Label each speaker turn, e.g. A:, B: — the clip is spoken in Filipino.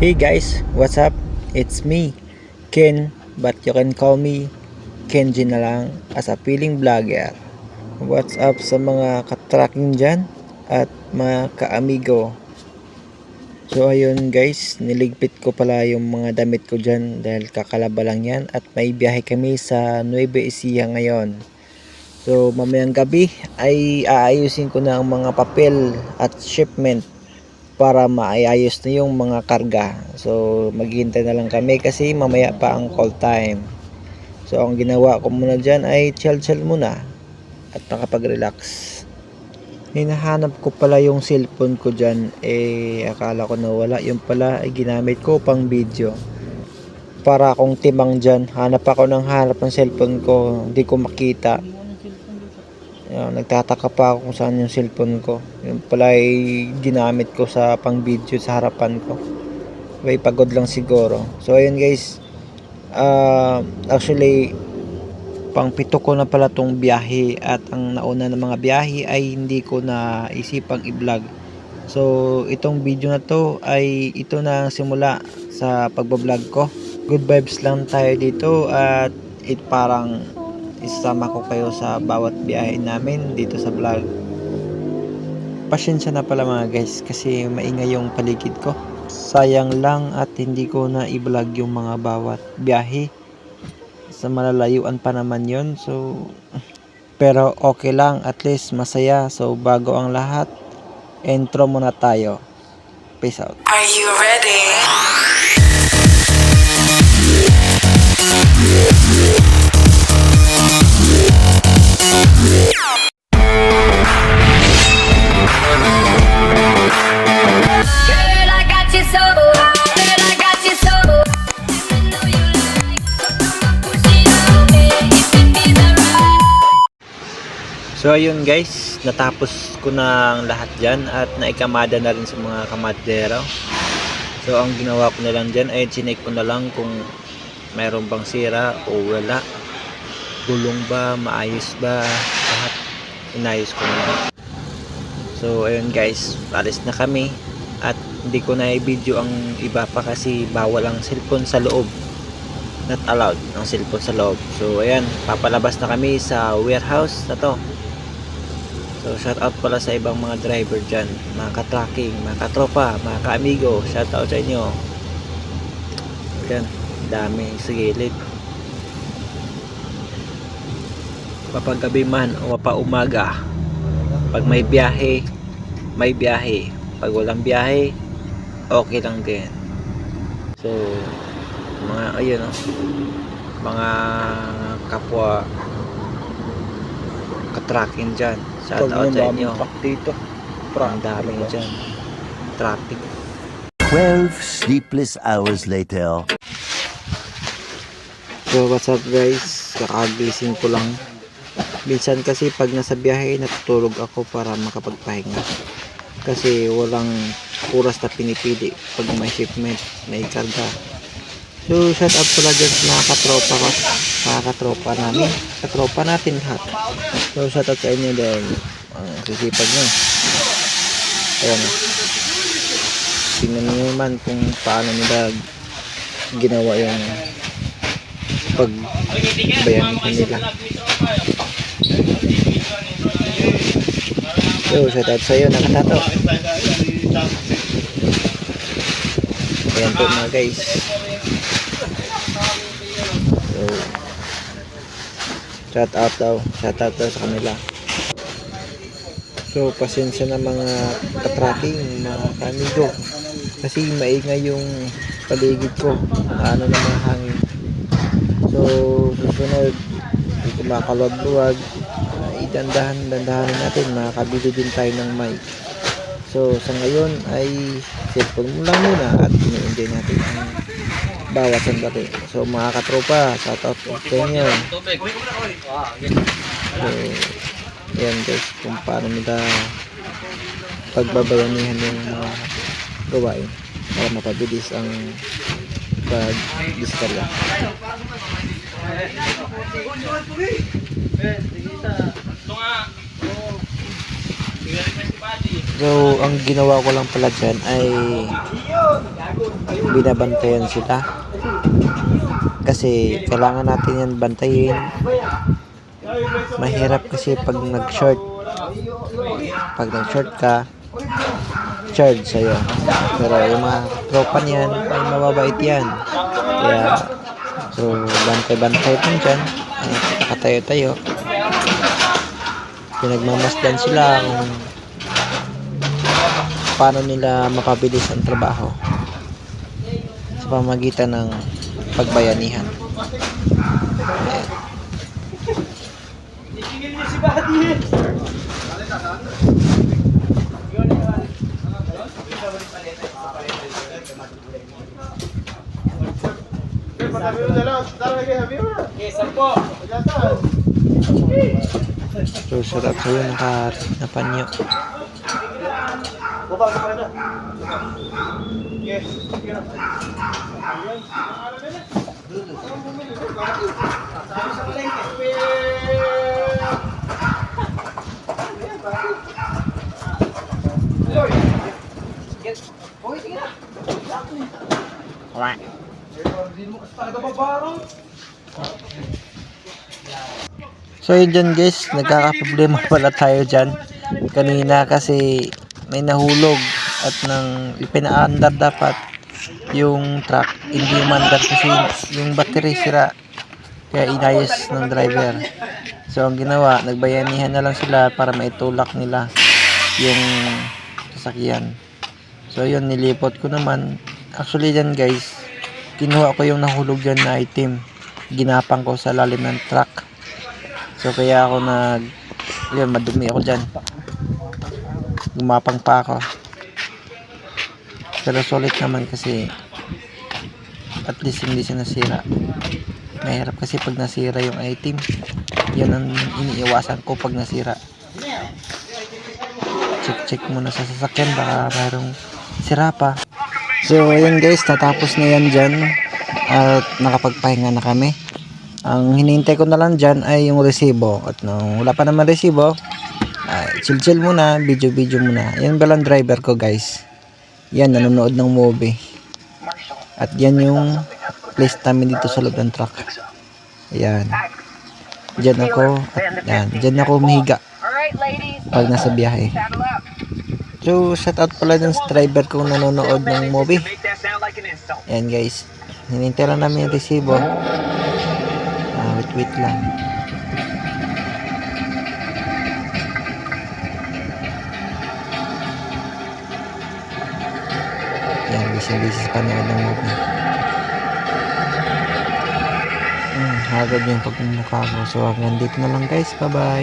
A: Hey guys, what's up? It's me, Ken, but you can call me Kenji na lang as a feeling vlogger. What's up sa mga katracking dyan at mga kaamigo? So ayun guys, niligpit ko pala yung mga damit ko dyan dahil kakalaba lang yan at may biyahe kami sa Nueva Ecija ngayon. So mamayang gabi ay aayusin ko na ang mga papel at shipment para maayos na yung mga karga. So maghihintay na lang kami kasi mamaya pa ang call time. So ang ginawa ko muna dyan ay chill muna at nakapag-relax. Hinahanap ko pala yung cellphone ko dyan, akala ko nawala. Yung pala ay ginamit ko pang video. Para akong timang dyan, hanap ako ng hanap ng cellphone ko, hindi ko makita. Nagtataka pa ako kung saan yung cellphone ko. Yung pala ay ginamit ko sa pang video sa harapan ko. May pagod lang siguro. So ayun guys, actually pang 7 ko na pala tong biyahe at ang nauna ng mga biyahe ay hindi ko na isipang i-vlog. So itong video na to ay ito na ang simula sa pagbablog ko. Good vibes lang tayo dito at parang isama ko kayo sa bawat biyahe namin dito sa vlog. Pasensya na pala mga guys kasi maingay yung paligid ko. Sayang lang at hindi ko na i-vlog yung mga bawat biyahe. Sa malalayuan pa naman yon. So pero okay lang, at least masaya. So bago ang lahat, intro muna tayo. Peace out.
B: Are you ready? Girl, I got you so. Girl, I got you so.
A: So ayun guys, natapos ko na ang lahat dyan at naikamada na rin sa mga kamadero. So ang ginawa ko na lang dyan ay chinek ko na lang kung mayroon bang sira o wala. Gulong ba, maayos ba, lahat inayos ko na. So ayun guys, alis na kami at hindi ko na i-video ang iba pa kasi bawal ang cellphone sa loob. Not allowed ang cellphone sa loob. So ayan, papalabas na kami sa warehouse na to. So shout out pala sa ibang mga driver dyan, mga ka-tracking, mga katropa, mga ka-amigo, shout out sa inyo. Yan, dami sa gilid. Papagabi man o paumaga, pag may biyahe, may biyahe. Pag walang biyahe, okay lang din. So mga ayun mga kapwa ka-tracking dyan, shout out sa inyo. Dito ang dami dyan traffic.
C: 12 sleepless hours later.
A: So what's up guys, kakagising ko lang. Minsan kasi pag nasa biyahe natutulog ako para makapagpahinga kasi walang oras na pinipili pag may shipment, may karga. So shout out pala dyan sa mga katropa ko, mga katropa namin, katropa natin lahat. So shout out sa inyo dahil ang sisipag nyo. Ayan, tingnan nyo naman kung paano nila ginawa yung pagbayanihan nila. So shout out sa iyo nakatato. Ayan po mga guys. So shout out daw sa kanila. So pasensya na mga ka-tracking, mga kanigo, kasi maingay yung paligid ko na ano na mga hangin. So susunod hindi ko makaluwag-luwag, dandahan natin, makakabili din tayo ng mic. So sa ngayon ay cellphone mo lang muna at ini-enjoy natin ang bawat sandali. So mga katropa, shout out sa inyo. So yan guys, kung paano nila pagbabayanihan ng mga gawain para mapabilis ang pag-diskarga.
D: Ito nga. Oo. Bigyan rin si Buddy.
A: So, ang ginawa ko lang pala dyan ay binabantayan sila. Kasi kailangan natin yan bantayin. Mahirap kasi pag nag-short. Pag nag-short ka, charge sa'yo. Pero yung mga tropa niyan ay mababait yan. Kaya, so, bantay-bantay din dyan. Nakatayo-tayo. Pinagmamasdan sila kung paano nila mapabilis ang trabaho sa pamamagitan ng pagbayanihan. Ayan. So, sarap sa'yo napanyo. So yun dyan guys, nagkakaproblema pala tayo dyan kanina kasi may nahulog at nang ipinaandar dapat yung truck, hindi umandar kasi yung battery sira, kaya inayos ng driver. So ang ginawa, nagbayanihan na lang sila para maitulak nila yung sasakyan. So yun, nilipot ko naman. Actually dyan guys, kinuha ko yung nahulog dyan na item, ginapang ko sa lalim ng truck. So kaya ako yun, madumi ako dyan, gumapang pa ako. Pero solid naman kasi at least hindi siya nasira. Mahirap kasi pag nasira yung item, yan ang iniiwasan ko pag nasira. Check muna sa sasakyan, baka mayroong sira pa. So ayun guys, natapos na yan dyan at nakapagpahinga na kami. Ang hinihintay ko na lang dyan ay yung resibo. At nung wala pa naman resibo, chill muna, video muna. Yan balang driver ko guys. Yan, nanonood ng movie. At yan yung place namin dito sa loob ng truck. Ayan. Diyan ako. At yan, diyan ako mahiga pag nasa biyahe. So, shout out pala dun sa driver kong nanonood ng movie. Ayan guys. Hinihintay lang namin yung resibo. Wait lang. Yan, busy panood ng movie. Hagad yung pagmumukha ko. So hanggang dito na lang guys. Bye bye.